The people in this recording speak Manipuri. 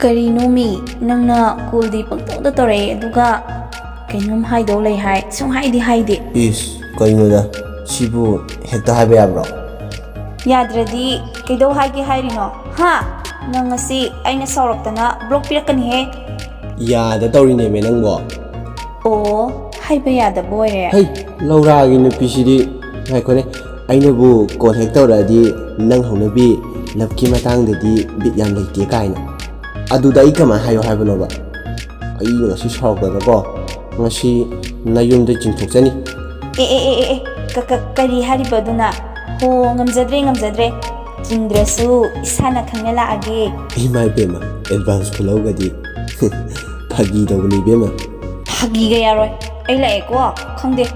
ꯀꯔꯤꯅꯣ ꯃꯤ ꯅꯪꯅ ꯀꯣꯜꯗꯤ ꯄꯪꯇꯧꯗ ꯇꯧꯔꯛꯑꯦ ꯑꯗꯨꯒ ꯀꯩꯅꯣꯝ ꯍꯥꯏꯗꯧ ꯂꯩ ꯍꯥꯏ ꯁꯨꯝ ꯍꯥꯏꯗꯤ ꯍꯥꯏꯗꯦ ꯏꯁ ꯀꯩꯅꯣꯗ ꯁꯤꯕꯨ ꯍꯦꯛꯇ ꯍꯥꯏꯕ ꯌꯥꯕ꯭ꯔꯣ? ꯌꯥꯗ꯭ꯔꯗꯤ ꯀꯩꯗꯧ ꯍꯥꯏꯒꯦ ꯍꯥꯏꯔꯤꯅꯣ ꯍꯥ? ꯅꯪ ꯉꯁꯤ ꯑꯩꯅ ꯁꯥꯎꯔꯛꯇꯅ ꯕ꯭ꯂꯣꯛ ꯄꯤꯔꯛꯀꯅꯤꯍꯦ꯫ ꯌꯥꯗ ꯇꯧꯔꯤꯅꯦꯃꯦ ꯅꯪꯕꯣ꯫ ꯑꯣ ꯍꯥꯏꯕ ꯌꯥꯗꯕ ꯑꯣꯏꯔꯦ꯫ ꯍꯩ ꯂꯧꯔꯥꯒꯤ ꯅꯨꯄꯤꯁꯤꯗꯤ ꯉꯥꯏꯈꯣꯅꯦ, ꯑꯩꯅꯕꯨ ꯀꯣꯜ ꯍꯦꯛ ꯇꯧꯔꯛꯑꯗꯤ ꯅꯪ ꯍꯧꯅꯕꯤ ꯂꯞꯀꯤ ꯃꯇꯥꯡꯗꯗꯤ ꯕꯤꯠ ꯌꯥꯝ ꯂꯩꯇꯦ ꯀꯥꯏꯅ, ꯑꯗꯨꯗ ꯑꯩ ꯀꯃꯥꯏꯅ ꯍꯥꯏꯌꯣ ꯍꯥꯏꯕꯅꯣꯕ? ꯑꯩꯅ ꯉꯁꯤ ꯁꯥꯎꯔꯛꯇꯅꯀꯣ ꯉꯁꯤ ꯅꯌꯨꯝꯗ ꯆꯤꯡꯊꯣꯛꯆꯅꯤ꯫ ꯀꯔꯤ ꯍꯥꯏꯔꯤꯕ ꯑꯗꯨꯅ? ꯍꯣ ꯉꯝꯖꯗ꯭ꯔꯦ ꯆꯤꯡꯗ꯭ꯔꯁꯨ ꯏꯁꯥꯅ ꯈꯪꯅ ꯂꯥꯛꯑꯒꯦ꯫ ꯏꯃꯥ ꯏꯕꯦꯝꯃ ꯑꯦꯗꯚꯥꯟꯁ ꯈꯨꯜꯍꯧꯒꯗꯤ ꯐꯥꯒꯤ ꯇꯧꯕꯅꯤ ꯏꯕꯦꯝꯃ꯫ ꯐꯥꯒꯤꯒ ꯌꯥꯔꯣꯏ, ꯑꯩ ꯂꯥꯛꯑꯦꯀꯣ ꯈꯪꯗꯦ꯫